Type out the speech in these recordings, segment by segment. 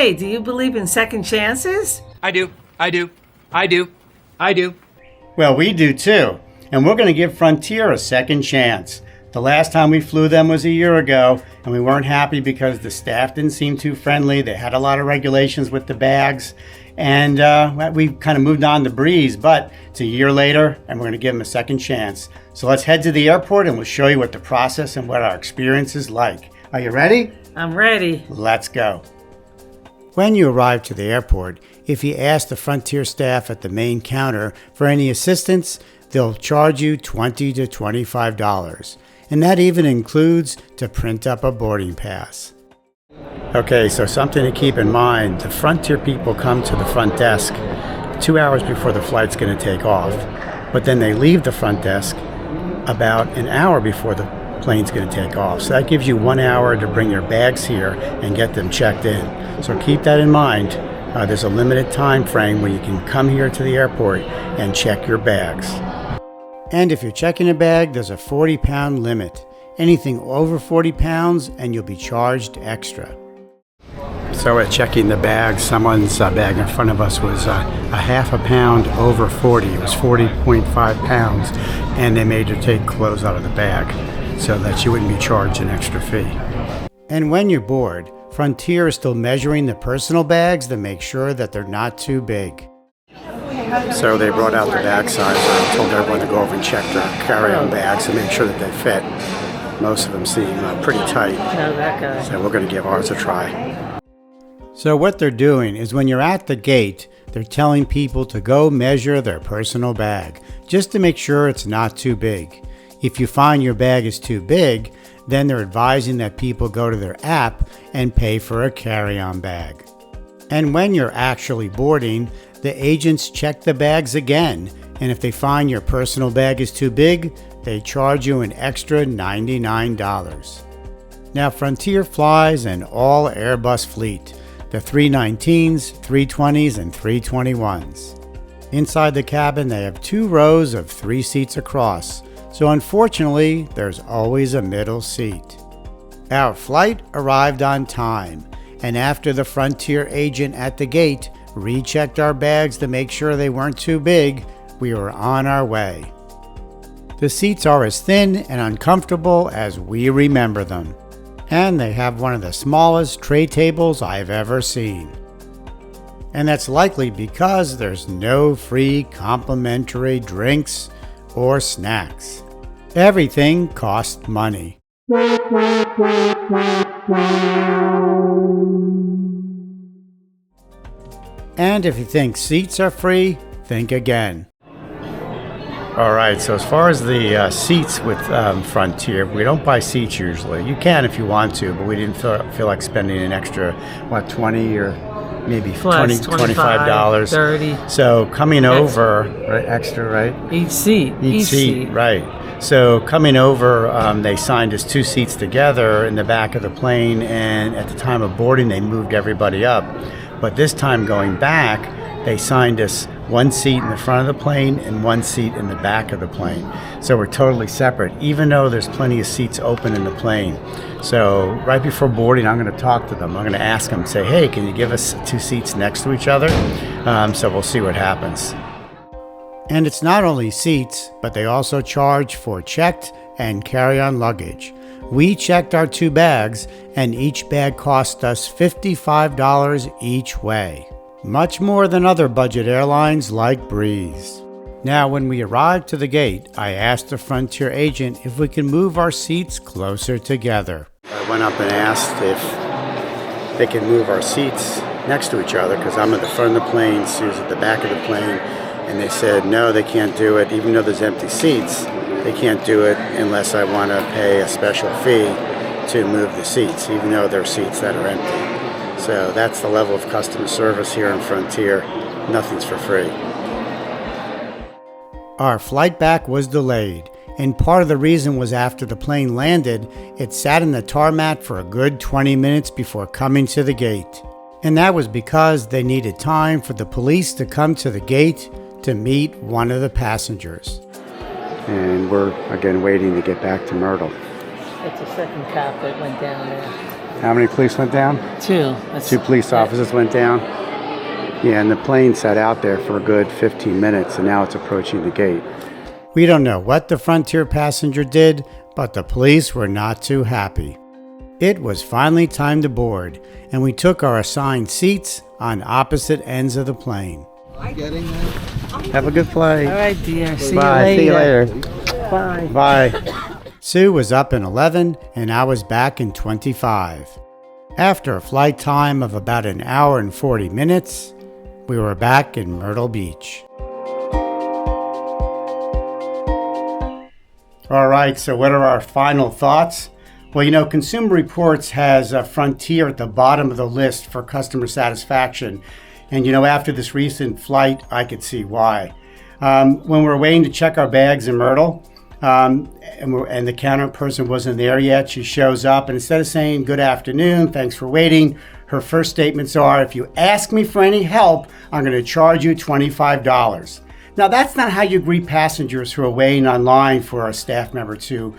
Hey, do you believe in second chances? I do. I do. I do. I do. Well, we do too. And we're going to give Frontier a second chance. The last time we flew them was a year ago, and we weren't happy because the staff didn't seem too friendly. They had a lot of regulations with the bags, and we kind of moved on to Breeze, but it's a year later, and we're going to give them a second chance. So let's head to the airport, and we'll show you what the process and what our experience is like. Are you ready? I'm ready. Let's go. When you arrive to the airport, if you ask the Frontier staff at the main counter for any assistance, they'll charge you $20 to $25. And that even includes to print up a boarding pass. Okay, so something to keep in mind, the Frontier people come to the front desk 2 hours before the flight's going to take off, but then they leave the front desk about an hour before the plane's going to take off. So that gives you 1 hour to bring your bags here and get them checked in. So keep that in mind. There's a limited time frame where you can come here to the airport and check your bags. And if you're checking a bag, there's a 40-pound limit. Anything over 40 pounds and you'll be charged extra. So at checking the bags, someone's bag in front of us was a half a pound over 40. It was 40.5 pounds, and they made her take clothes out of the bag so that she wouldn't be charged an extra fee. And when you're bored, Frontier is still measuring the personal bags to make sure that they're not too big. So they brought out the bag size. I told everyone to go over and check their carry-on bags and make sure that they fit. Most of them seem pretty tight. No, that guy. So we're going to give ours a try. So what they're doing is when you're at the gate, they're telling people to go measure their personal bag, just to make sure it's not too big. If you find your bag is too big, then they're advising that people go to their app and pay for a carry-on bag. And when you're actually boarding, the agents check the bags again, and if they find your personal bag is too big, they charge you an extra $99. Now, Frontier flies an all Airbus fleet, the 319s, 320s, and 321s. Inside the cabin, they have 2 rows of 3 seats across, so unfortunately, there's always a middle seat. Our flight arrived on time, and after the Frontier agent at the gate rechecked our bags to make sure they weren't too big, we were on our way. The seats are as thin and uncomfortable as we remember them, and they have one of the smallest tray tables I've ever seen. And that's likely because there's no free complimentary drinks or snacks. Everything costs money. And if you think seats are free, think again. All right, so as far as the seats with Frontier, we don't buy seats usually. You can if you want to, but we didn't feel like spending an extra, $20 or maybe Plus $25. 30. So coming over, right, extra, right? Each seat. Right. So coming over, they signed us 2 seats together in the back of the plane, and at the time of boarding, they moved everybody up. But this time going back, they signed us 1 seat in the front of the plane and 1 seat in the back of the plane. So we're totally separate, even though there's plenty of seats open in the plane. So right before boarding, I'm going to talk to them. I'm going to ask them, say, hey, can you give us 2 seats next to each other? So we'll see what happens. And it's not only seats, but they also charge for checked and carry-on luggage. We checked our 2 bags, and each bag cost us $55 each way. Much more than other budget airlines like Breeze. Now, when we arrived to the gate, I asked the Frontier agent if we could move our seats closer together. I went up and asked if they could move our seats next to each other, because I'm at the front of the plane, Sue's at the back of the plane, and they said no, they can't do it, even though there's empty seats. They can't do it unless I want to pay a special fee to move the seats, even though there are seats that are empty. So that's the level of customer service here in Frontier. Nothing's for free. Our flight back was delayed, and part of the reason was after the plane landed, it sat in the tarmac for a good 20 minutes before coming to the gate. And that was because they needed time for the police to come to the gate to meet one of the passengers. And we're, again, waiting to get back to Myrtle. It's the second cop that went down there. How many police went down? 2. That's 2 police officers went down. Yeah, and the plane sat out there for a good 15 minutes, and now it's approaching the gate. We don't know what the Frontier passenger did, but the police were not too happy. It was finally time to board, and we took our assigned seats on opposite ends of the plane. Have a good flight. All right, dear. See Bye. you later. See you later. Bye. Bye. Sue was up in 11, and I was back in 25. After a flight time of about an hour and 40 minutes, we were back in Myrtle Beach. All right, so what are our final thoughts? Well, you know, Consumer Reports has Frontier at the bottom of the list for customer satisfaction. And, you know, after this recent flight, I could see why. When we were waiting to check our bags in Myrtle, and the counter person wasn't there yet, she shows up, and instead of saying, "Good afternoon, thanks for waiting," her first statements are, "If you ask me for any help, I'm going to charge you $25. Now, that's not how you greet passengers who are waiting online for a staff member to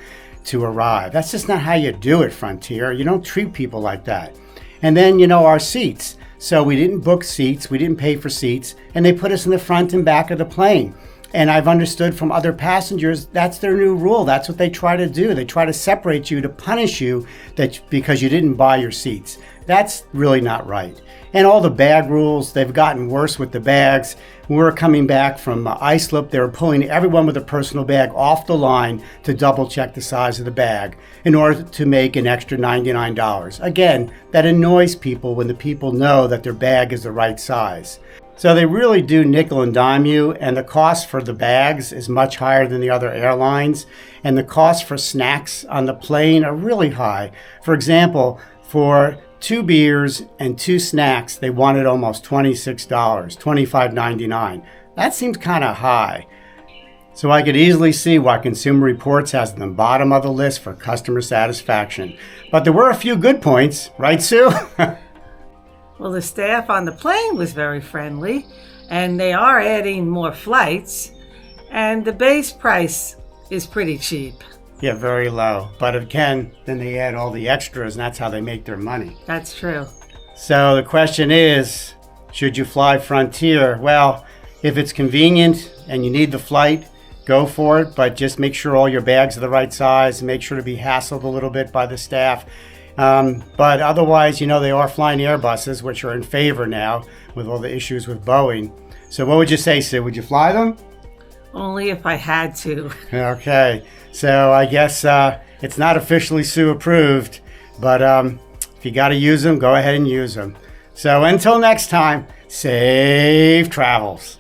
arrive. That's just not how you do it, Frontier. You don't treat people like that. And then, you know, our seats. So we didn't book seats, we didn't pay for seats, and they put us in the front and back of the plane. And I've understood from other passengers, that's their new rule. That's what they try to do. They try to separate you to punish you because you didn't buy your seats. That's really not right. And all the bag rules, they've gotten worse with the bags. When we were coming back from Islip, they were pulling everyone with a personal bag off the line to double check the size of the bag in order to make an extra $99. Again, that annoys people when the people know that their bag is the right size. So they really do nickel and dime you, and the cost for the bags is much higher than the other airlines, and the cost for snacks on the plane are really high. For example, for 2 beers and 2 snacks, they wanted almost $26, $25.99. That seems kind of high. So I could easily see why Consumer Reports has the bottom of the list for customer satisfaction. But there were a few good points, right, Sue? Well, the staff on the plane was very friendly, and they are adding more flights, and the base price is pretty cheap. Yeah, very low. But again, then they add all the extras, and that's how they make their money. That's true. So the question is, should you fly Frontier? Well, if it's convenient and you need the flight, go for it, but just make sure all your bags are the right size and make sure to be hassled a little bit by the staff. But otherwise, you know, they are flying Airbuses, which are in favor now with all the issues with Boeing. So what would you say, Sid? Would you fly them? Only if I had to. Okay. So I guess it's not officially Sue approved, but if you got to use them, go ahead and use them. So until next time, safe travels.